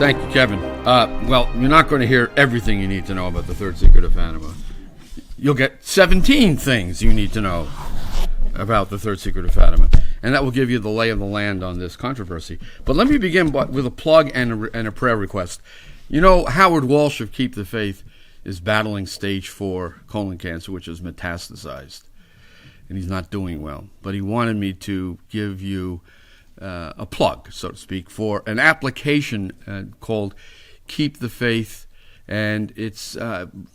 Thank you, Kevin. Well, you're not going to hear everything you need to know about the third secret of Fatima. You'll get 17 things you need to know about the third secret of Fatima, and that will give you the lay of the land on this controversy. But let me begin with a plug and a prayer request. You know, Howard Walsh of Keep the Faith is battling stage 4 colon cancer, which is metastasized, and he's not doing well. But he wanted me to give you a plug, so to speak, for an application called Keep the Faith, and it's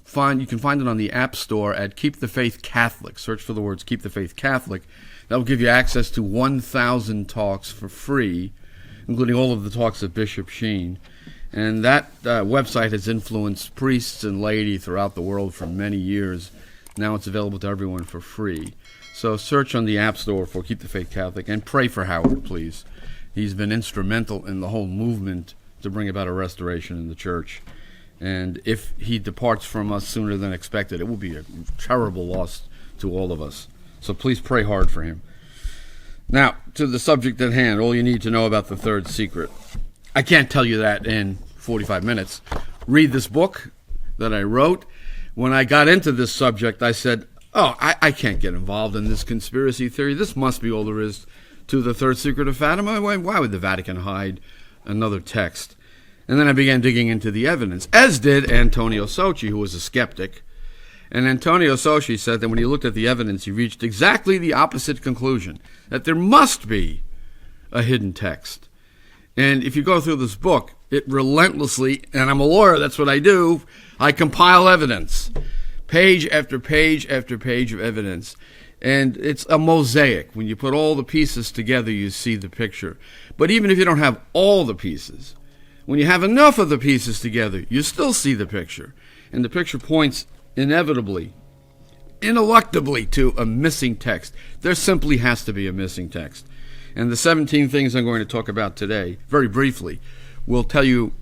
fine. You can find it on the App Store at Keep the Faith Catholic. Search for the words Keep the Faith Catholic. That will give you access to 1,000 talks for free, including all of the talks of Bishop Sheen. And that website has influenced priests and laity throughout the world for many years. Now it's available to everyone for free. So search on the App Store for Keep the Faith Catholic and pray for Howard, please. He's been instrumental in the whole movement to bring about a restoration in the church. And if he departs from us sooner than expected, it will be a terrible loss to all of us. So please pray hard for him. Now, to the subject at hand, all you need to know about the third secret. I can't tell you that in 45 minutes. Read this book that I wrote. When I got into this subject, I said, I can't get involved in this conspiracy theory. This must be all there is to the third secret of Fatima. Why would the Vatican hide another text? And then I began digging into the evidence, as did Antonio Socci, who was a skeptic. And Antonio Socci said that when he looked at the evidence, he reached exactly the opposite conclusion, that there must be a hidden text. And if you go through this book, it relentlessly, and I'm a lawyer, that's what I do, I compile evidence, page after page after page of evidence. And it's a mosaic. When you put all the pieces together, you see the picture. But even if you don't have all the pieces, when you have enough of the pieces together, you still see the picture. And the picture points inevitably, ineluctably to a missing text. There simply has to be a missing text. And the 17 things I'm going to talk about today, very briefly, will tell you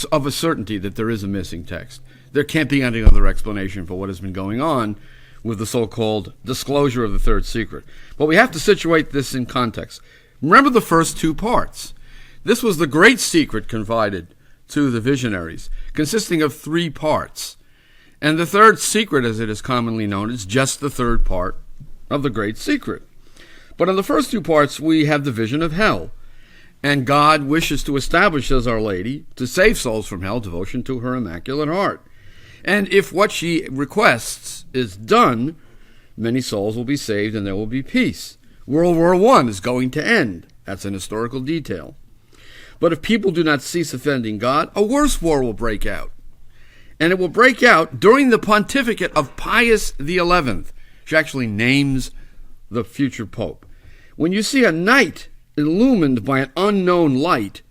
of a certainty that there is a missing text. There can't be any other explanation for what has been going on with the so-called disclosure of the third secret. But we have to situate this in context. Remember the first two parts. This was the great secret confided to the visionaries, consisting of 3 parts. And the third secret, as it is commonly known, is just the third part of the great secret. But in the first 2 parts, we have the vision of hell. And God wishes to establish, says Our Lady, to save souls from hell, devotion to her Immaculate Heart. And if what she requests is done, many souls will be saved and there will be peace. World War I is going to end. That's an historical detail. But if people do not cease offending God, a worse war will break out. And it will break out during the pontificate of Pius XI. She actually names the future pope. When you see a night illumined by an unknown light,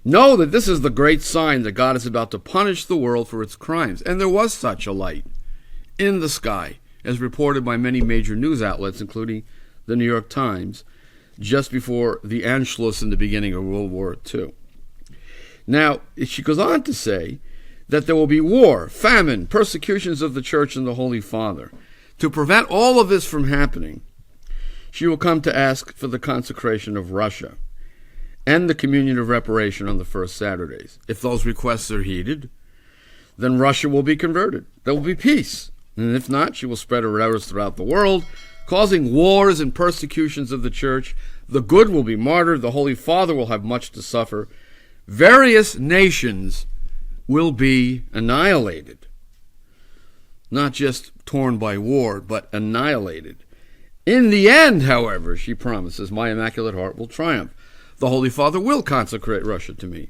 know that this is the great sign that God is about to punish the world for its crimes. And there was such a light in the sky, as reported by many major news outlets, including the New York Times, just before the Anschluss in the beginning of World War II. Now, she goes on to say that there will be war, famine, persecutions of the Church and the Holy Father. To prevent all of this from happening, she will come to ask for the consecration of Russia and the communion of reparation on the first Saturdays. If those requests are heeded, then Russia will be converted. There will be peace. And if not, she will spread her errors throughout the world, causing wars and persecutions of the Church. The good will be martyred. The Holy Father will have much to suffer. Various nations will be annihilated. Not just torn by war, but annihilated. In the end, however, she promises, my Immaculate Heart will triumph. The Holy Father will consecrate Russia to me,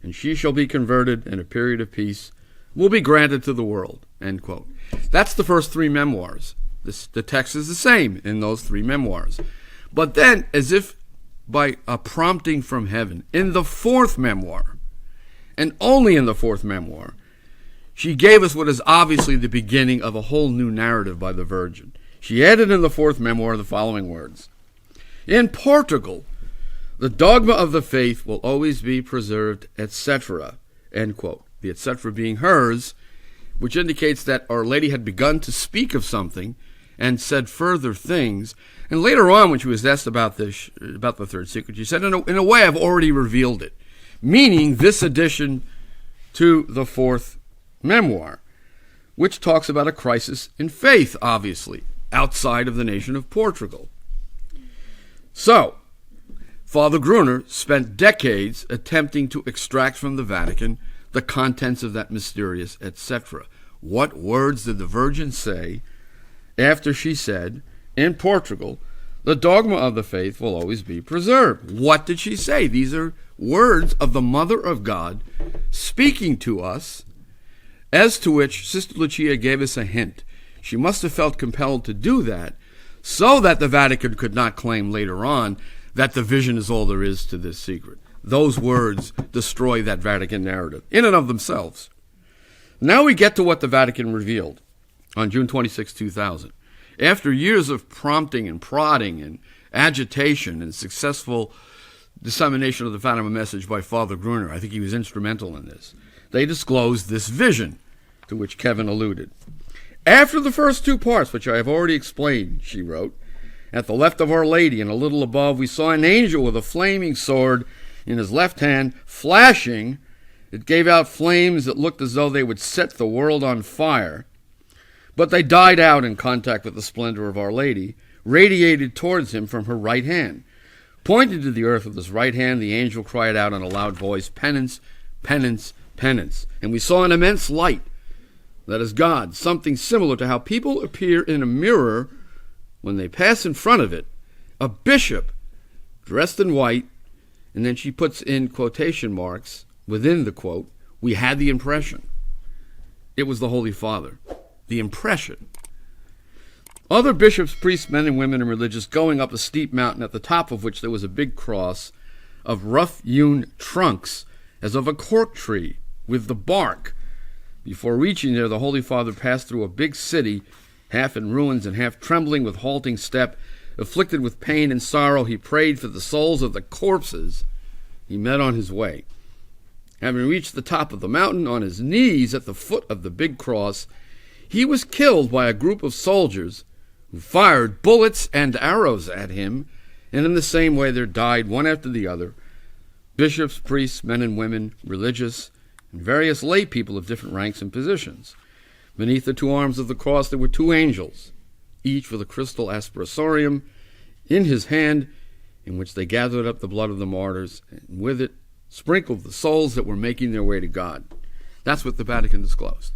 and she shall be converted, and a period of peace will be granted to the world. End quote. That's the first 3 memoirs. The text is the same in those 3 memoirs. But then, as if by a prompting from heaven, in the 4th memoir, and only in the 4th memoir, she gave us what is obviously the beginning of a whole new narrative by the Virgin. She added in the 4th memoir the following words. In Portugal, the dogma of the faith will always be preserved, etc. End quote. The etc. being hers, which indicates that Our Lady had begun to speak of something and said further things. And later on, when she was asked about the third secret, she said, in a way, I've already revealed it. meaning this addition to the fourth memoir, which talks about a crisis in faith, obviously, outside of the nation of Portugal. So, Father Gruner spent decades attempting to extract from the Vatican the contents of that mysterious etc. What words did the Virgin say after she said, in Portugal, the dogma of the faith will always be preserved? What did she say? These are words of the Mother of God speaking to us, as to which Sister Lucia gave us a hint. She must have felt compelled to do that so that the Vatican could not claim later on that the vision is all there is to this secret. Those words destroy that Vatican narrative in and of themselves. Now we get to what the Vatican revealed on June 26, 2000. After years of prompting and prodding and agitation and successful dissemination of the Fatima message by Father Gruner, I think he was instrumental in this, they disclosed this vision to which Kevin alluded. After the first two parts, which I have already explained, she wrote, at the left of Our Lady and a little above, we saw an angel with a flaming sword in his left hand, flashing. It gave out flames that looked as though they would set the world on fire. But they died out in contact with the splendor of Our Lady, radiated towards him from her right hand. Pointing to the earth with his right hand, the angel cried out in a loud voice, penance, penance, penance. And we saw an immense light, that is God, something similar to how people appear in a mirror when they pass in front of it, a bishop dressed in white, and then she puts in quotation marks within the quote, we had the impression. It was the Holy Father. The impression. Other bishops, priests, men and women, and religious going up a steep mountain at the top of which there was a big cross of rough-hewn trunks as of a cork tree with the bark. Before reaching there, the Holy Father passed through a big city, half in ruins and half trembling with halting step. Afflicted with pain and sorrow, he prayed for the souls of the corpses he met on his way. Having reached the top of the mountain, on his knees at the foot of the big cross, he was killed by a group of soldiers who fired bullets and arrows at him, and in the same way there died, one after the other, bishops, priests, men and women, religious, and various lay people of different ranks and positions. Beneath the two arms of the cross there were two angels, each with a crystal aspersorium in his hand, in which they gathered up the blood of the martyrs, and with it sprinkled the souls that were making their way to God. That's what the Vatican disclosed.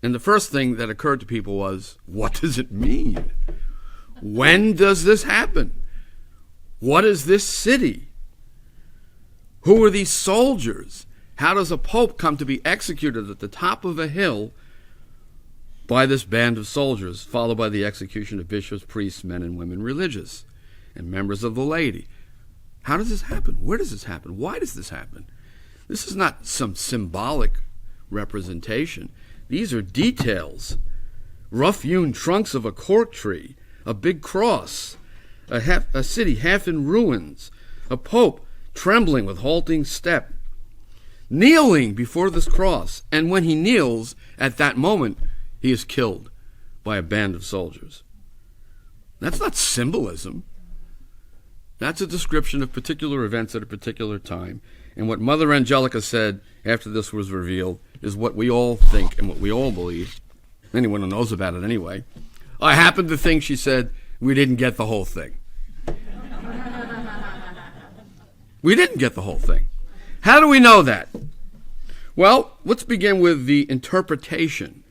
And the first thing that occurred to people was, what does it mean? When does this happen? What is this city? Who are these soldiers? How does a pope come to be executed at the top of a hill by this band of soldiers, followed by the execution of bishops, priests, men and women religious, and members of the laity? How does this happen? Where does this happen? Why does this happen? This is not some symbolic representation. These are details. Rough-hewn trunks of a cork tree, a big cross, a city half in ruins, a pope trembling with halting step, kneeling before this cross. And when he kneels, at that moment, he is killed by a band of soldiers. That's not symbolism. That's a description of particular events at a particular time. And what Mother Angelica said after this was revealed is what we all think and what we all believe. Anyone who knows about it anyway. I happen to think, she said, we didn't get the whole thing. We didn't get the whole thing. How do we know that? Well, let's begin with the interpretation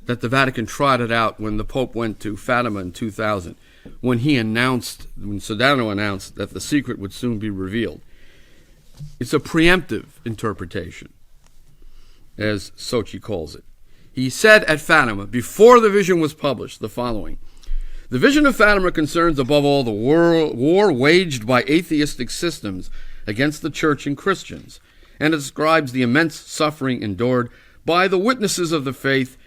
that the Vatican trotted out when the Pope went to Fatima in 2000, when Sodano announced that the secret would soon be revealed. It's a preemptive interpretation, as Sochi calls it. He said at Fatima, before the vision was published, the following: the vision of Fatima concerns above all the war waged by atheistic systems against the Church and Christians, and it describes the immense suffering endured by the witnesses of the faith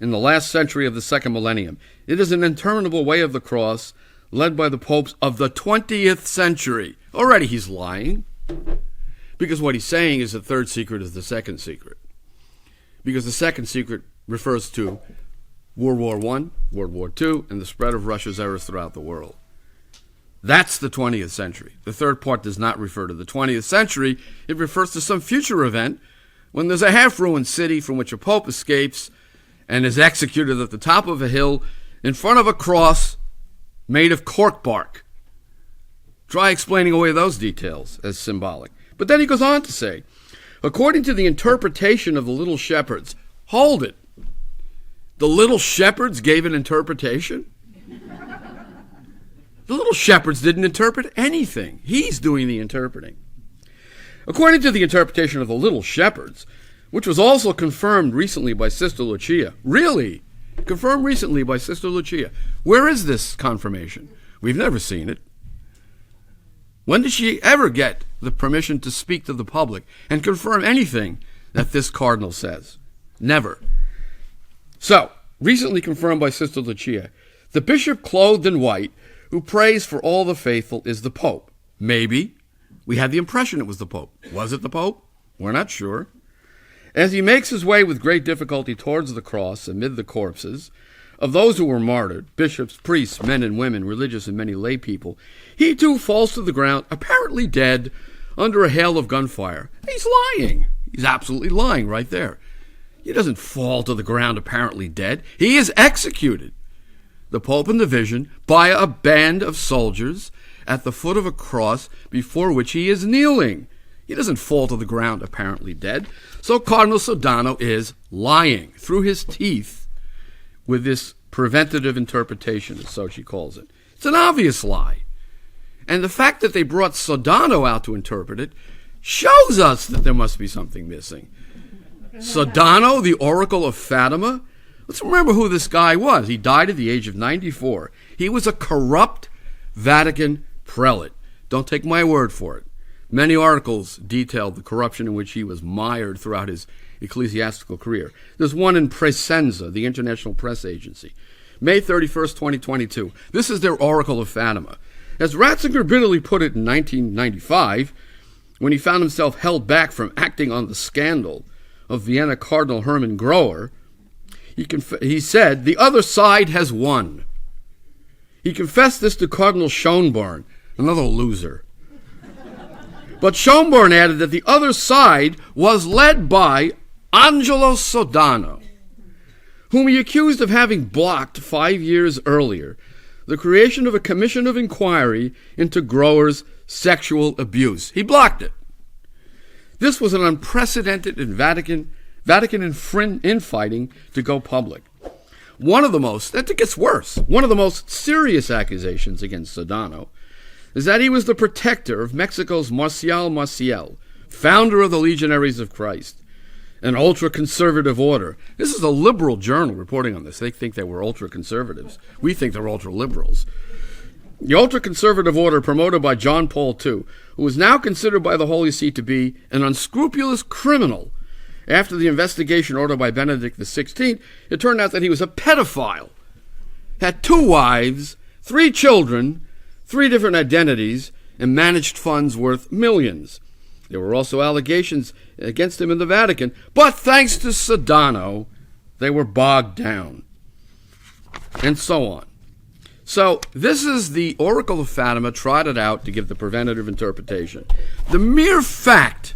in the last century of the second millennium. It is an interminable way of the cross, led by the popes of the 20th century. Already he's lying, because what he's saying is the third secret is the second secret. Because the second secret refers to World War I, World War II, and the spread of Russia's errors throughout the world. That's the 20th century. The third part does not refer to the 20th century. It refers to some future event when there's a half-ruined city from which a pope escapes and is executed at the top of a hill in front of a cross made of cork bark. Try explaining away those details as symbolic. But then he goes on to say, according to the interpretation of the little shepherds, hold it. The little shepherds gave an interpretation? The little shepherds didn't interpret anything. He's doing the interpreting. According to the interpretation of the little shepherds, which was also confirmed recently by Sister Lucia. Really? Confirmed recently by Sister Lucia. Where is this confirmation? We've never seen it. When did she ever get the permission to speak to the public and confirm anything that this cardinal says? Never. So, recently confirmed by Sister Lucia, the bishop clothed in white who prays for all the faithful is the Pope. Maybe. We had the impression it was the Pope. Was it the Pope? We're not sure. As he makes his way with great difficulty towards the cross amid the corpses of those who were martyred, bishops, priests, men and women, religious and many lay people, he too falls to the ground, apparently dead, under a hail of gunfire. He's lying. He's absolutely lying right there. He doesn't fall to the ground apparently dead. He is executed. The Pope in the vision by a band of soldiers at the foot of a cross before which he is kneeling. He doesn't fall to the ground apparently dead. So Cardinal Sodano is lying through his teeth with this preventative interpretation, so she calls it. It's an obvious lie. And the fact that they brought Sodano out to interpret it shows us that there must be something missing. Sodano, the Oracle of Fatima. Let's remember who this guy was. He died at the age of 94. He was a corrupt Vatican prelate. Don't take my word for it. Many articles detailed the corruption in which he was mired throughout his ecclesiastical career. There's one in Presenza, the international press agency. May 31st, 2022. This is their Oracle of Fatima. As Ratzinger bitterly put it in 1995, when he found himself held back from acting on the scandal of Vienna Cardinal Hermann Groer, he said, the other side has won. He confessed this to Cardinal Schönborn, another loser. But Schönborn added that the other side was led by Angelo Sodano, whom he accused of having blocked 5 years earlier the creation of a commission of inquiry into Groer's sexual abuse. He blocked it. This was an unprecedented in Vatican infighting to go public. One of the most, and it gets worse, one of the most serious accusations against Sodano is that he was the protector of Mexico's Marcial Maciel, founder of the Legionaries of Christ, an ultra-conservative order. This is a liberal journal reporting on this. They think they were ultra-conservatives. We think they're ultra-liberals. The ultra-conservative order promoted by John Paul II, who is now considered by the Holy See to be an unscrupulous criminal. After the investigation ordered by Benedict XVI, it turned out that he was a pedophile, had 2 wives, 3 children, 3 different identities, and managed funds worth millions. There were also allegations against him in the Vatican, but thanks to Sodano, they were bogged down, and so on. So this is the Oracle of Fatima trotted out to give the preventative interpretation. The mere fact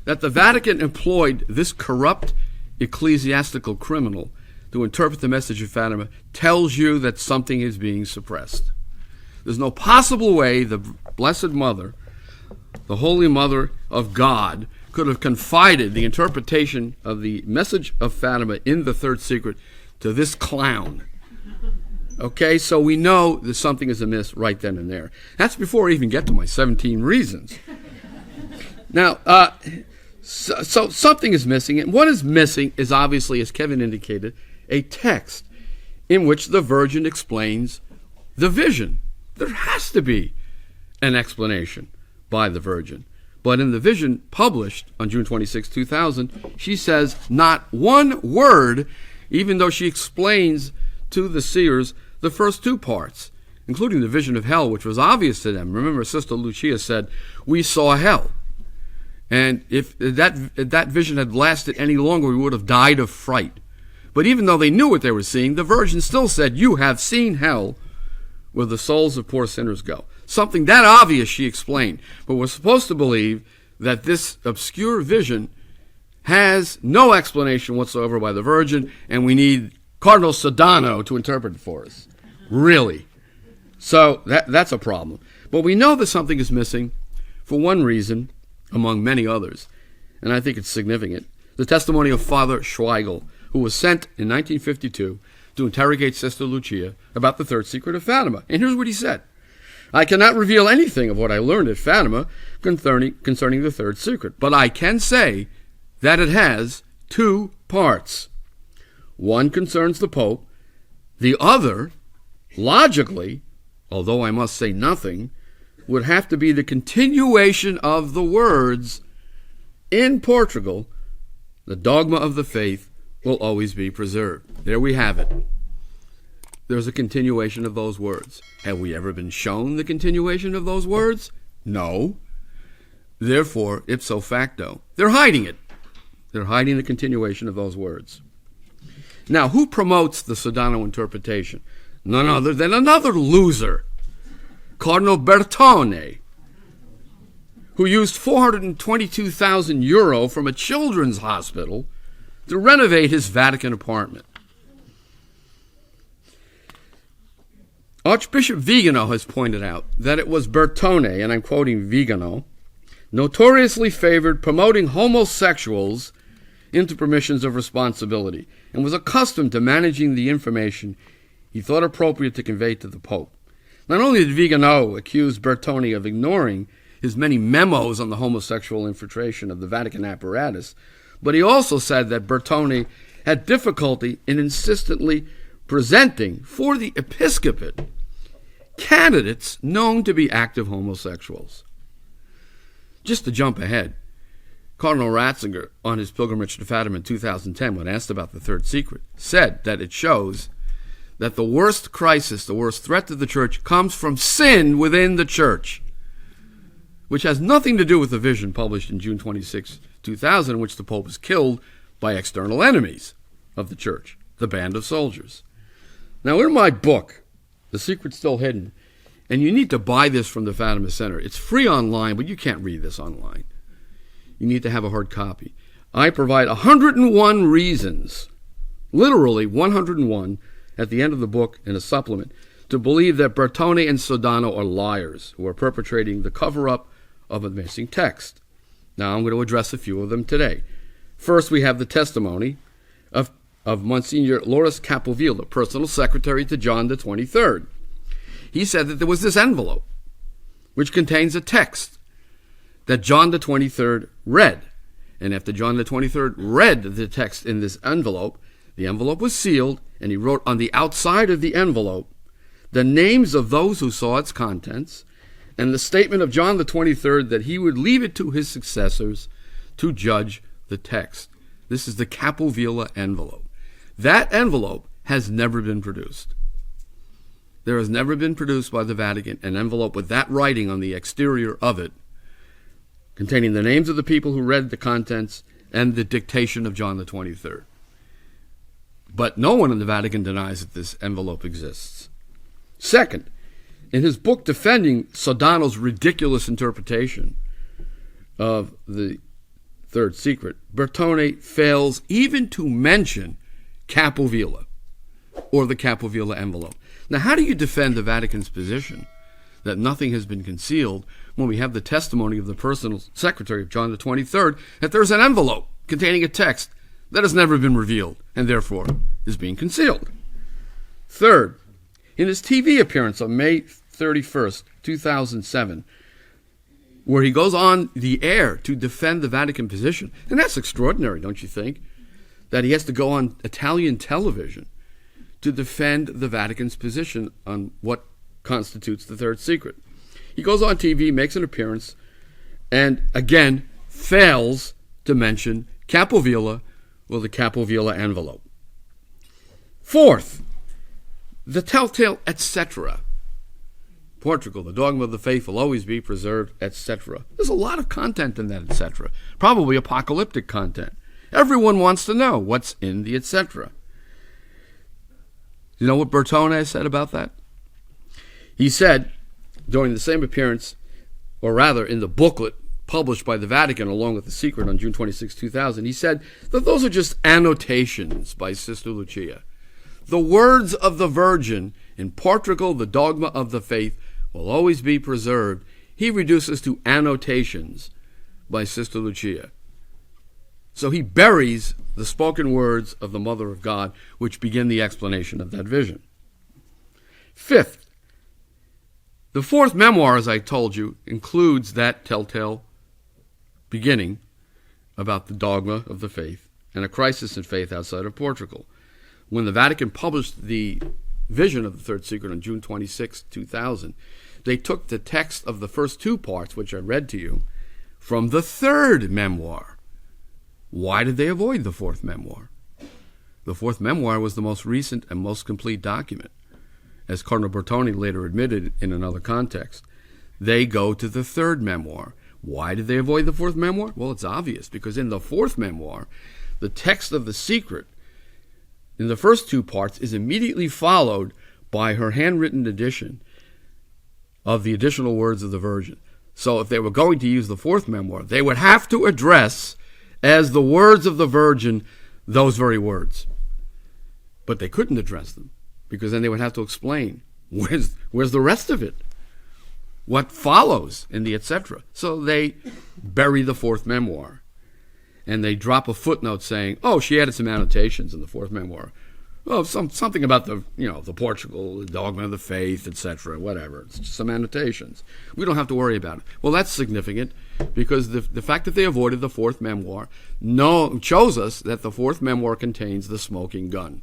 that the Vatican employed this corrupt ecclesiastical criminal to interpret the Message of Fatima tells you that something is being suppressed. There's no possible way the Blessed Mother, the Holy Mother of God, could have confided the interpretation of the Message of Fatima in the third secret to this clown. Okay, so we know that something is amiss right then and there. That's before I even get to my 17 reasons. Now, so something is missing, and what is missing is obviously, as Kevin indicated, a text in which the Virgin explains the vision. There has to be an explanation by the Virgin. But in the vision published on June 26, 2000, she says not one word, even though she explains to the seers the first 2 parts, including the vision of hell, which was obvious to them. Remember, Sister Lucia said, we saw hell. And if that vision had lasted any longer, we would have died of fright. But even though they knew what they were seeing, the Virgin still said, you have seen hell, where the souls of poor sinners go. Something that obvious, she explained. But we're supposed to believe that this obscure vision has no explanation whatsoever by the Virgin, and we need Cardinal Sodano to interpret it for us. Really. So that's a problem. But we know that something is missing for one reason, among many others, and I think it's significant. The testimony of Father Schweigel, who was sent in 1952 to interrogate Sister Lucia about the third secret of Fatima. And here's what he said. I cannot reveal anything of what I learned at Fatima concerning the third secret, but I can say that it has two parts. One concerns the Pope. The other, logically, although I must say nothing, would have to be the continuation of the words, in Portugal, the dogma of the faith will always be preserved. There we have it. There's a continuation of those words. Have we ever been shown the continuation of those words? No. Therefore, ipso facto, they're hiding it. They're hiding the continuation of those words. Now, who promotes the Sodano interpretation? None other than another loser, Cardinal Bertone, who used 422,000 euro from a children's hospital to renovate his Vatican apartment. Archbishop Vigano has pointed out that it was Bertone, and I'm quoting Vigano, notoriously favored promoting homosexuals into permissions of responsibility and was accustomed to managing the information he thought appropriate to convey to the Pope. Not only did Vigano accuse Bertone of ignoring his many memos on the homosexual infiltration of the Vatican apparatus, but he also said that Bertone had difficulty in insistently presenting for the episcopate candidates known to be active homosexuals. Just to jump ahead, Cardinal Ratzinger, on his pilgrimage to Fatima in 2010, when asked about the third secret, said that it shows that the worst crisis, the worst threat to the church, comes from sin within the church, which has nothing to do with the vision published in June 26, 2000, in which the Pope was killed by external enemies of the church, the band of soldiers. Now, in my book, The Secret's Still Hidden, and you need to buy this from the Fatima Center. It's free online, but you can't read this online. You need to have a hard copy. I provide 101 reasons, literally 101, at the end of the book in a supplement, to believe that Bertone and Sodano are liars who are perpetrating the cover-up of a missing text. Now I'm going to address a few of them today. First, we have the testimony of Monsignor Loris Capovilla, personal secretary to John the 23rd. He said that there was this envelope which contains a text that John the 23rd read. And after John the 23rd read the text in this envelope, the envelope was sealed, and he wrote on the outside of the envelope the names of those who saw its contents and the statement of John the 23rd that he would leave it to his successors to judge the text. This is the Capovilla envelope. That envelope has never been produced. There has never been produced by the Vatican an envelope with that writing on the exterior of it, containing the names of the people who read the contents and the dictation of John the 23rd. But no one in the Vatican denies that this envelope exists. Second, in his book defending Sodano's ridiculous interpretation of the third secret, Bertone fails even to mention Capovilla or the Capovilla envelope. Now, how do you defend the Vatican's position that nothing has been concealed when we have the testimony of the personal secretary of John the 23rd that there's an envelope containing a text that has never been revealed and therefore is being concealed? Third, in his TV appearance on May 31st, 2007, where he goes on the air to defend the Vatican position, and that's extraordinary, don't you think, that he has to go on Italian television to defend the Vatican's position on what constitutes the third secret. He goes on TV, makes an appearance, and again fails to mention Capovilla or the Capovilla envelope. Fourth, the telltale etc. Portugal, the dogma of the faith will always be preserved, etc. There's a lot of content in that etc. Probably apocalyptic content. Everyone wants to know what's in the etc. You know what Bertone said about that? He said during the same appearance, or rather in the booklet published by the Vatican along with the secret on June 26, 2000, he said that those are just annotations by Sister Lucia. The words of the Virgin in Portugal, the dogma of the faith, will always be preserved. He reduces to annotations by Sister Lucia. So he buries the spoken words of the Mother of God, which begin the explanation of that vision. Fifth, the fourth memoir, as I told you, includes that telltale beginning about the dogma of the faith and a crisis in faith outside of Portugal. When the Vatican published the vision of the third secret on June 26, 2000, they took the text of the first two parts, which I read to you, from the third memoir. Why did they avoid the fourth memoir? The fourth memoir was the most recent and most complete document. As Cardinal Bertoni later admitted in another context, they go to the third memoir. Why did they avoid the fourth memoir? Well, it's obvious, because in the fourth memoir, the text of the secret in the first two parts is immediately followed by her handwritten edition of the additional words of the Virgin. So if they were going to use the fourth memoir, they would have to address as the words of the Virgin those very words. But they couldn't address them, because then they would have to explain where's the rest of it, what follows in the etc. So they bury the fourth memoir, and they drop a footnote saying, "Oh, she added some annotations in the fourth memoir. Oh, something about the Portugal, the dogma of the faith, etc. Whatever. It's just some annotations. We don't have to worry about it." Well, that's significant, because the fact that they avoided the fourth memoir shows us that the fourth memoir contains the smoking gun,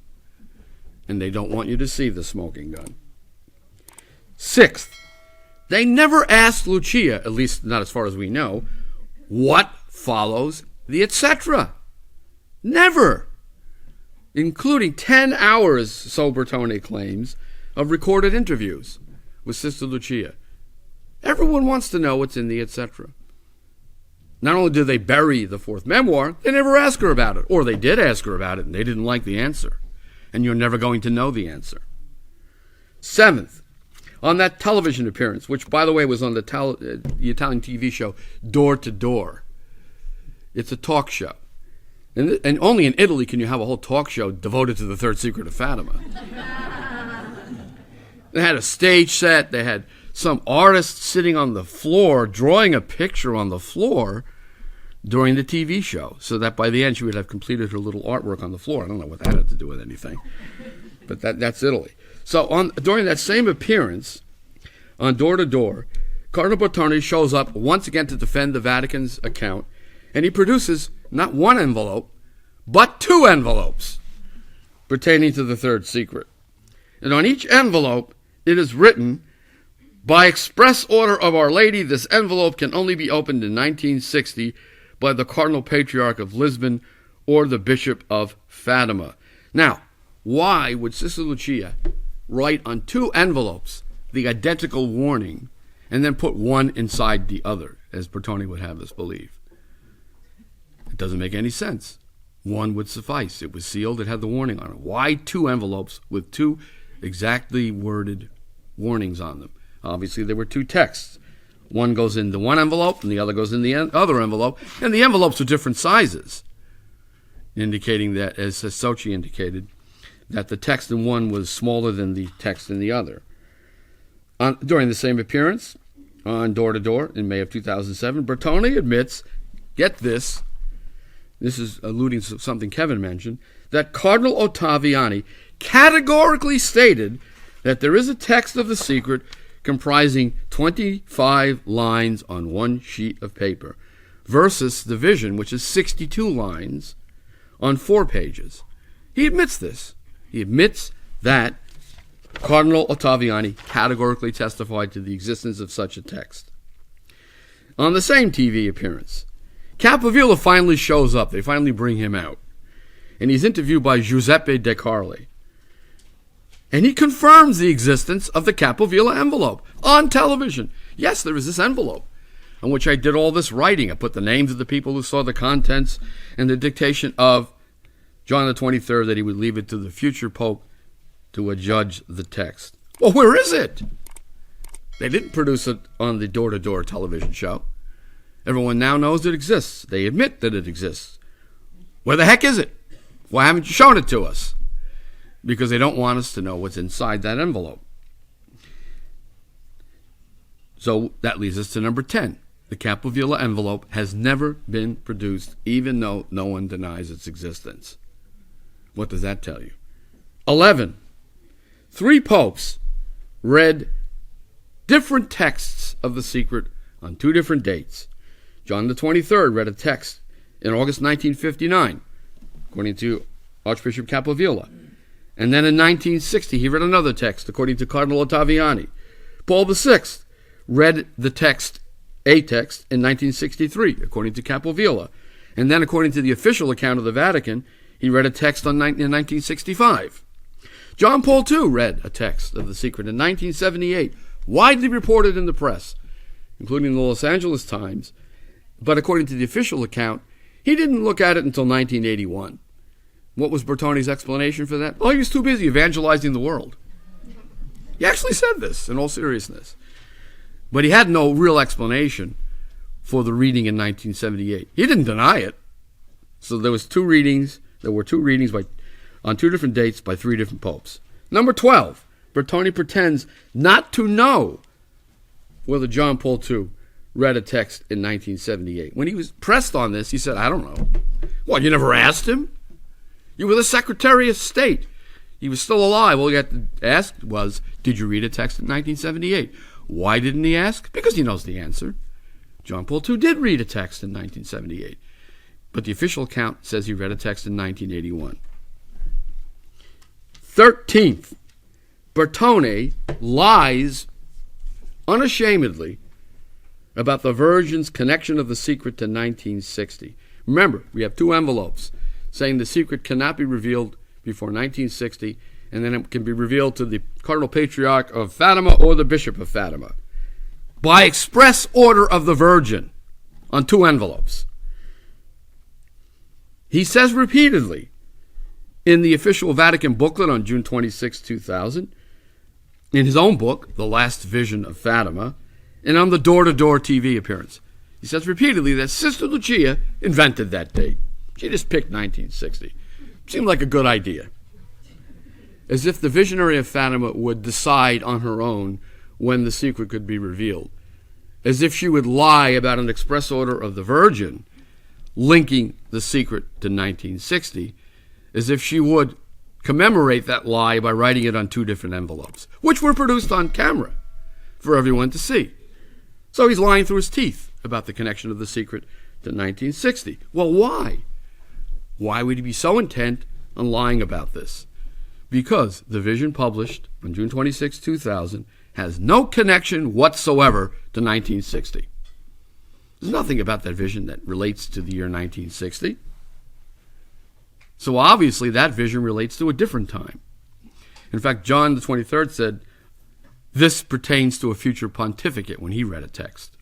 and they don't want you to see the smoking gun. Sixth, they never asked Lucia, at least not as far as we know, what follows the etc. Never. Including 10 hours, so Bertone claims, of recorded interviews with Sister Lucia. Everyone wants to know what's in the etc. Not only do they bury the fourth memoir, they never ask her about it. Or they did ask her about it, and they didn't like the answer. And you're never going to know the answer. Seventh, on that television appearance, which, by the way, was on the Italian TV show Door to Door. It's a talk show. And only in Italy can you have a whole talk show devoted to the third secret of Fatima. They had a stage set. They had some artist sitting on the floor drawing a picture on the floor during the TV show, so that by the end she would have completed her little artwork on the floor. I don't know what that had to do with anything, but that's Italy. So during that same appearance on Door to Door, Cardinal Bertone shows up once again to defend the Vatican's account, and he produces not one envelope, but two envelopes pertaining to the third secret. And on each envelope, it is written, "By express order of Our Lady, this envelope can only be opened in 1960 by the Cardinal Patriarch of Lisbon or the Bishop of Fatima." Now, why would Sister Lucia write on two envelopes the identical warning and then put one inside the other, as Bertone would have us believe? It doesn't make any sense. One would suffice. It was sealed. It had the warning on it. Why two envelopes with two exactly worded warnings on them? Obviously, there were two texts. One goes in the one envelope, and the other goes in the other envelope. And the envelopes are different sizes, indicating that, as Sochi indicated, that the text in one was smaller than the text in the other. During the same appearance, on Door to Door in May of 2007, Bertone admits, get this is alluding to something Kevin mentioned, that Cardinal Ottaviani categorically stated that there is a text of the secret comprising 25 lines on one sheet of paper, versus the vision, which is 62 lines on 4 pages. He admits this. He admits that Cardinal Ottaviani categorically testified to the existence of such a text. On the same TV appearance, Capovilla finally shows up. They finally bring him out. And he's interviewed by Giuseppe De Carli. And he confirms the existence of the Capovilla envelope on television. Yes, there is this envelope on which I did all this writing. I put the names of the people who saw the contents and the dictation of John the 23rd, that he would leave it to the future Pope to adjudge the text. Well, where is it? They didn't produce it on the door-to-door television show. Everyone now knows it exists. They admit that it exists. Where the heck is it? Why haven't you shown it to us? Because they don't want us to know what's inside that envelope. So that leads us to number 10. The Capovilla envelope has never been produced, even though no one denies its existence. What does that tell you? 11. 3 popes read different texts of the secret on 2 different dates. John the 23rd read a text in August 1959, according to Archbishop Capovilla. And then in 1960, he read another text, according to Cardinal Ottaviani. Paul VI read a text in 1963, according to Capovilla. And then, according to the official account of the Vatican, he read a text in 1965. John Paul II read a text of the secret in 1978, widely reported in the press, including the Los Angeles Times. But according to the official account, he didn't look at it until 1981. What was Bertoni's explanation for that? Oh, he was too busy evangelizing the world. He actually said this in all seriousness. But he had no real explanation for the reading in 1978. He didn't deny it. So there were 2 readings on 2 different dates by 3 different popes. Number 12, Bertoni pretends not to know whether John Paul II read a text in 1978. When he was pressed on this, he said, I don't know. What, you never asked him? You were the Secretary of State. He was still alive. All you had to ask was, did you read a text in 1978? Why didn't he ask? Because he knows the answer. John Paul II did read a text in 1978. But the official account says he read a text in 1981. 13th, Bertone lies unashamedly about the Virgin's connection of the secret to 1960. Remember, we have 2 envelopes saying the secret cannot be revealed before 1960, and then it can be revealed to the Cardinal Patriarch of Fatima or the Bishop of Fatima by express order of the Virgin on 2 envelopes. He says repeatedly in the official Vatican booklet on June 26, 2000, in his own book, The Last Vision of Fatima, and on the door-to-door TV appearance, he says repeatedly that Sister Lucia invented that date. She just picked 1960. Seemed like a good idea. As if the visionary of Fatima would decide on her own when the secret could be revealed. As if she would lie about an express order of the Virgin linking the secret to 1960. As if she would commemorate that lie by writing it on 2 different envelopes, which were produced on camera for everyone to see. So he's lying through his teeth about the connection of the secret to 1960. Well, why? Why would he be so intent on lying about this? Because the vision published on June 26, 2000 has no connection whatsoever to 1960. There's nothing about that vision that relates to the year 1960. So obviously that vision relates to a different time. In fact, John the 23rd said, this pertains to a future pontificate when he read a text,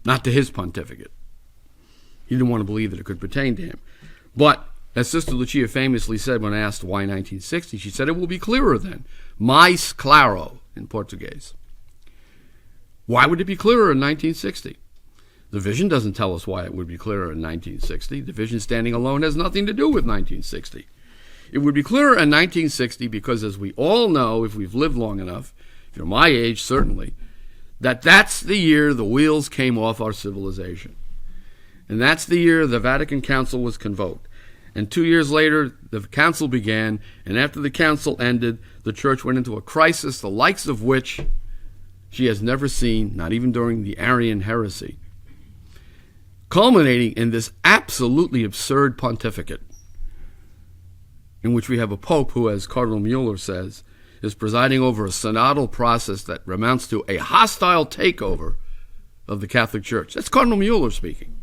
not to his pontificate. He didn't want to believe that it could pertain to him. But, as Sister Lucia famously said when asked why 1960, she said, it will be clearer then. Mais claro, in Portuguese. Why would it be clearer in 1960? The vision doesn't tell us why it would be clearer in 1960. The vision standing alone has nothing to do with 1960. It would be clearer in 1960 because, as we all know, if we've lived long enough, if you're my age, certainly, that's the year the wheels came off our civilization. And that's the year the Vatican Council was convoked. And 2 years later, the council began, and after the council ended, the church went into a crisis, the likes of which she has never seen, not even during the Arian heresy, culminating in this absolutely absurd pontificate, in which we have a pope who, as Cardinal Mueller says, is presiding over a synodal process that amounts to a hostile takeover of the Catholic Church. That's Cardinal Mueller speaking.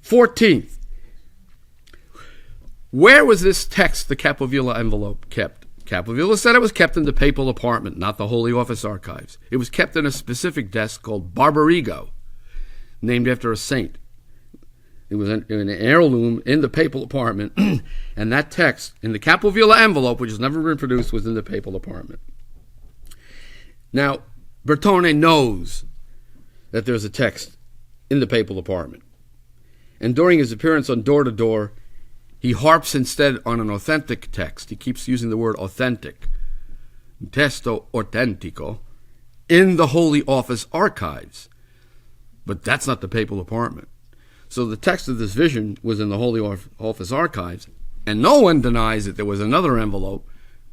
14th, where was this text, the Capovilla envelope, kept? Capovilla said it was kept in the papal apartment, not the Holy Office archives. It was kept in a specific desk called Barbarigo, named after a saint. It was an heirloom in the papal apartment, and that text in the Capovilla envelope, which has never been produced, was in the papal apartment. Now, Bertone knows that there's a text in the papal apartment. And during his appearance on Door to Door, he harps instead on an authentic text. He keeps using the word authentic, testo autentico, in the Holy Office archives. But that's not the papal apartment. So the text of this vision was in the Holy Office archives, and no one denies that there was another envelope,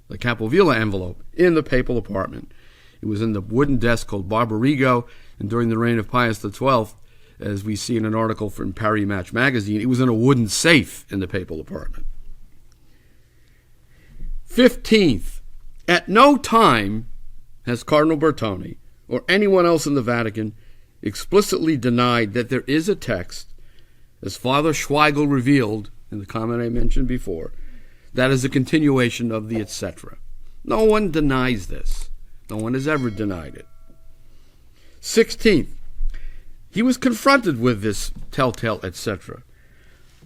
the Capovilla envelope, in the papal apartment. It was in the wooden desk called Barbarigo, and during the reign of Pius XII, as we see in an article from Paris Match magazine, it was in a wooden safe in the papal apartment. 15th, at no time has Cardinal Bertone or anyone else in the Vatican explicitly denied that there is a text, as Father Schweigel revealed in the comment I mentioned before, that is a continuation of the etc. No one denies this. No one has ever denied it. 16th, he was confronted with this telltale etc.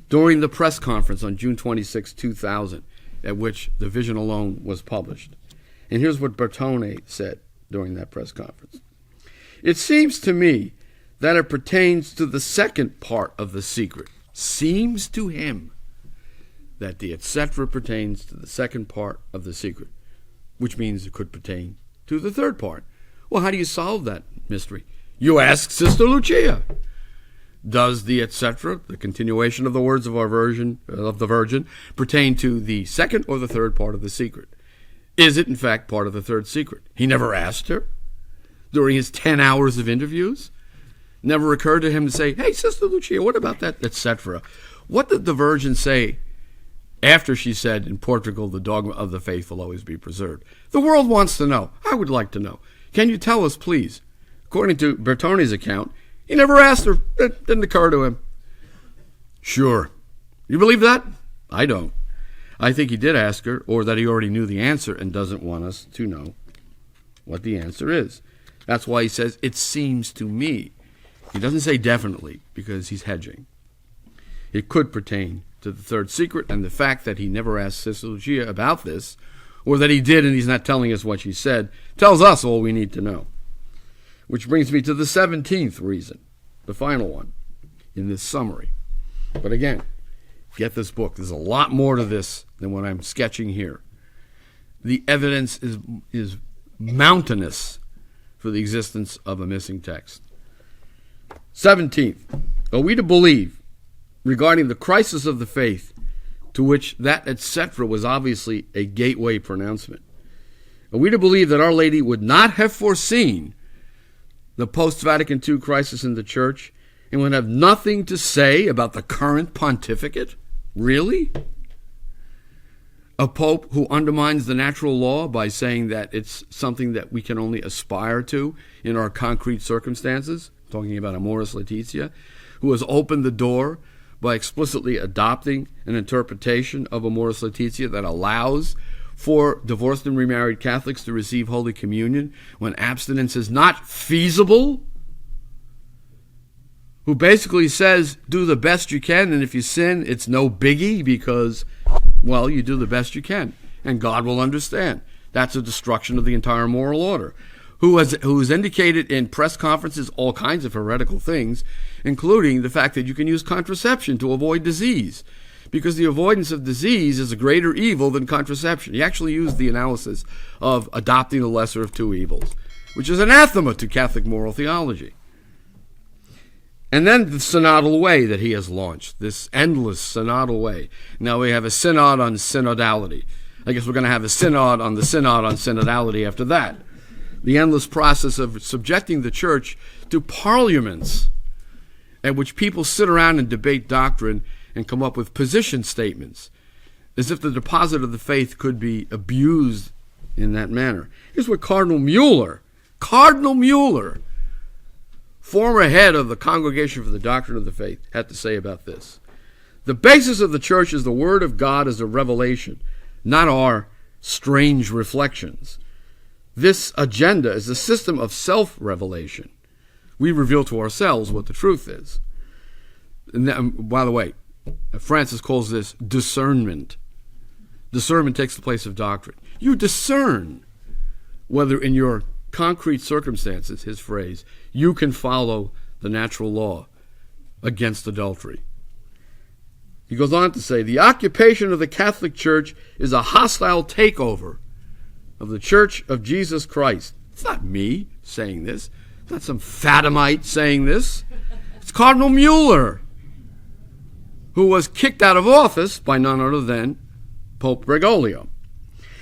during the press conference on June 26, 2000, at which the vision alone was published. And here's what Bertone said during that press conference. It seems to me that it pertains to the second part of the secret. Seems to him that the etc. pertains to the second part of the secret, which means it could pertain to the third part. Well, how do you solve that mystery? You ask Sister Lucia. Does the etc., the continuation of the words of the Virgin, pertain to the second or the third part of the secret? Is it, in fact, part of the third secret? He never asked her during his 10 hours of interviews. Never occurred to him to say, hey, Sister Lucia, what about that, etc.? What did the Virgin say after she said, in Portugal, the dogma of the faith will always be preserved? The world wants to know. I would like to know. Can you tell us, please? According to Bertone's account, he never asked her. It didn't occur to him. Sure. You believe that? I don't. I think he did ask her, or that he already knew the answer and doesn't want us to know what the answer is. That's why he says, it seems to me. He doesn't say definitely, because he's hedging. It could pertain to the third secret, and the fact that he never asked Sister Lucia about this, or that he did and he's not telling us what she said, tells us all we need to know. Which brings me to the 17th reason, the final one, in this summary. But again, get this book. There's a lot more to this than what I'm sketching here. The evidence is mountainous for the existence of a missing text. 17th, are we to believe, regarding the crisis of the faith, to which that etc. was obviously a gateway pronouncement, are we to believe that Our Lady would not have foreseen the post-Vatican II crisis in the Church and would have nothing to say about the current pontificate? Really? A pope who undermines the natural law by saying that it's something that we can only aspire to in our concrete circumstances, talking about Amoris Laetitia, who has opened the door by explicitly adopting an interpretation of Amoris Laetitia that allows for divorced and remarried Catholics to receive Holy Communion when abstinence is not feasible, who basically says, do the best you can, and if you sin, it's no biggie because, well, you do the best you can, and God will understand. That's a destruction of the entire moral order. Who has indicated in press conferences all kinds of heretical things, including the fact that you can use contraception to avoid disease, because the avoidance of disease is a greater evil than contraception. He actually used the analysis of adopting the lesser of two evils, which is anathema to Catholic moral theology. And then the synodal way that he has launched, this endless synodal way. Now we have a synod on synodality. I guess we're going to have a synod on synodality after that. The endless process of subjecting the church to parliaments at which people sit around and debate doctrine and come up with position statements, as if the deposit of the faith could be abused in that manner. Here's what Cardinal Mueller, former head of the Congregation for the Doctrine of the Faith, had to say about this. The basis of the church is the Word of God as a revelation, not our strange reflections. This agenda is a system of self-revelation. We reveal to ourselves what the truth is. And that, by the way, Francis calls this discernment. Discernment takes the place of doctrine. You discern whether in your concrete circumstances, his phrase, you can follow the natural law against adultery. He goes on to say, the occupation of the Catholic Church is a hostile takeover of the Church of Jesus Christ. It's not me saying this. It's not some Fatimite saying this. It's Cardinal Mueller, who was kicked out of office by none other than Pope Bergoglio.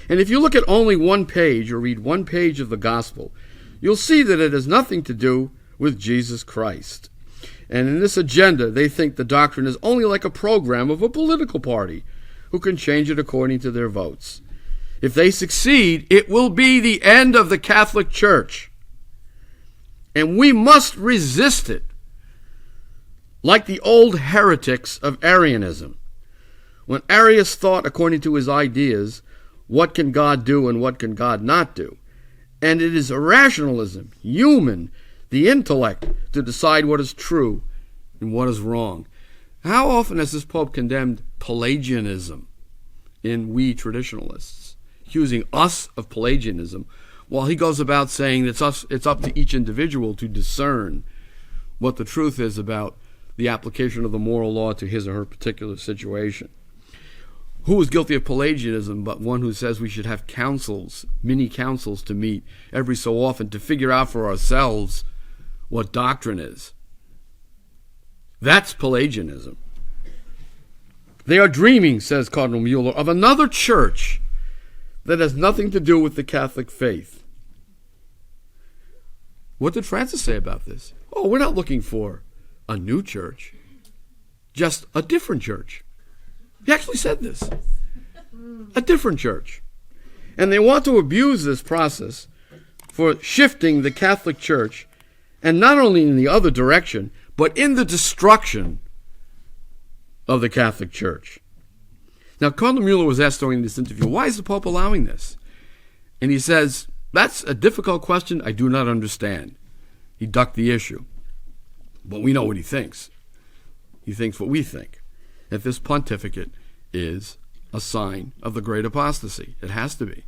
And if you look at only one page or read one page of the gospel, you'll see that it has nothing to do with Jesus Christ. And in this agenda, they think the doctrine is only like a program of a political party who can change it according to their votes. If they succeed, it will be the end of the Catholic Church. And we must resist it, like the old heretics of Arianism. When Arius thought according to his ideas, what can God do and what can God not do? And it is irrationalism, human, the intellect, to decide what is true and what is wrong. How often has this Pope condemned Pelagianism in we traditionalists, accusing us of Pelagianism, while he goes about saying it's up to each individual to discern what the truth is about the application of the moral law to his or her particular situation. Who is guilty of Pelagianism but one who says we should have councils, mini councils to meet every so often to figure out for ourselves what doctrine is? That's Pelagianism. They are dreaming, says Cardinal Mueller, of another church that has nothing to do with the Catholic faith. What did Francis say about this? Oh, we're not looking for a new church, just a different church. He actually said this. A different church. And they want to abuse this process for shifting the Catholic Church, and not only in the other direction, but in the destruction of the Catholic Church. Now, Cardinal Mueller was asked during this interview, why is the Pope allowing this? And he says, that's a difficult question I do not understand. He ducked the issue. But we know what he thinks. He thinks what we think, that this pontificate is a sign of the great apostasy. It has to be.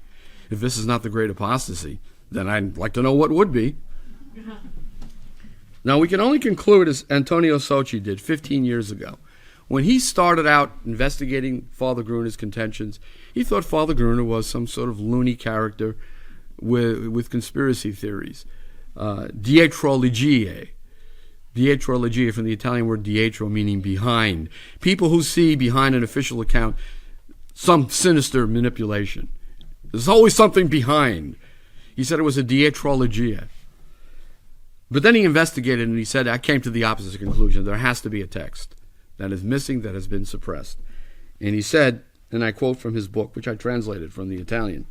If this is not the great apostasy, then I'd like to know what would be. Now, we can only conclude as Antonio Socci did 15 years ago. When he started out investigating Father Gruner's contentions, he thought Father Gruner was some sort of loony character with conspiracy theories. Dietrologie. Dietrologie from the Italian word dietro, meaning behind. People who see behind an official account some sinister manipulation. There's always something behind. He said it was a dietrologia. But then he investigated and he said, I came to the opposite conclusion. There has to be a text that is missing, that has been suppressed. And he said, and I quote from his book, which I translated from the Italian,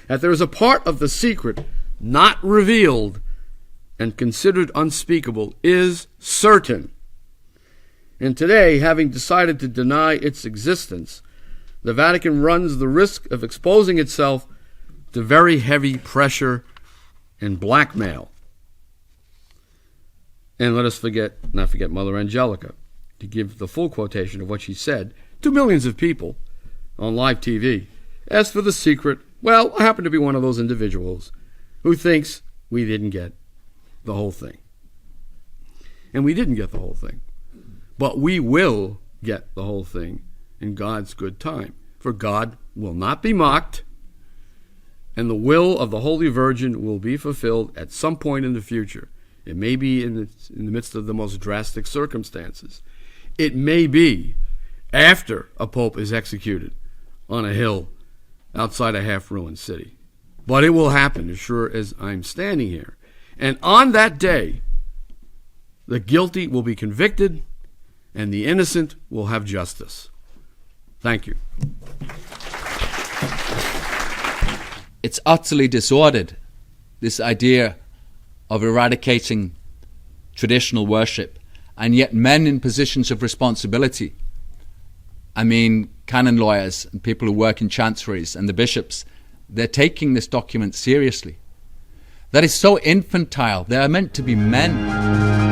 that there is a part of the secret not revealed and considered unspeakable is certain. And today, having decided to deny its existence, the Vatican runs the risk of exposing itself to very heavy pressure and blackmail. And let us not forget Mother Angelica, to give the full quotation of what she said to millions of people on live TV. As for the secret, well, I happen to be one of those individuals who thinks we didn't get the whole thing. And we didn't get the whole thing. But we will get the whole thing in God's good time. For God will not be mocked, and the will of the Holy Virgin will be fulfilled at some point in the future. It may be in the midst of the most drastic circumstances. It may be after a pope is executed on a hill outside a half-ruined city. But it will happen as sure as I'm standing here. And on that day, the guilty will be convicted and the innocent will have justice. Thank you. It's utterly disordered, this idea of eradicating traditional worship, and yet men in positions of responsibility, I mean canon lawyers and people who work in chanceries and the bishops, they're taking this document seriously. That is so infantile. They are meant to be men.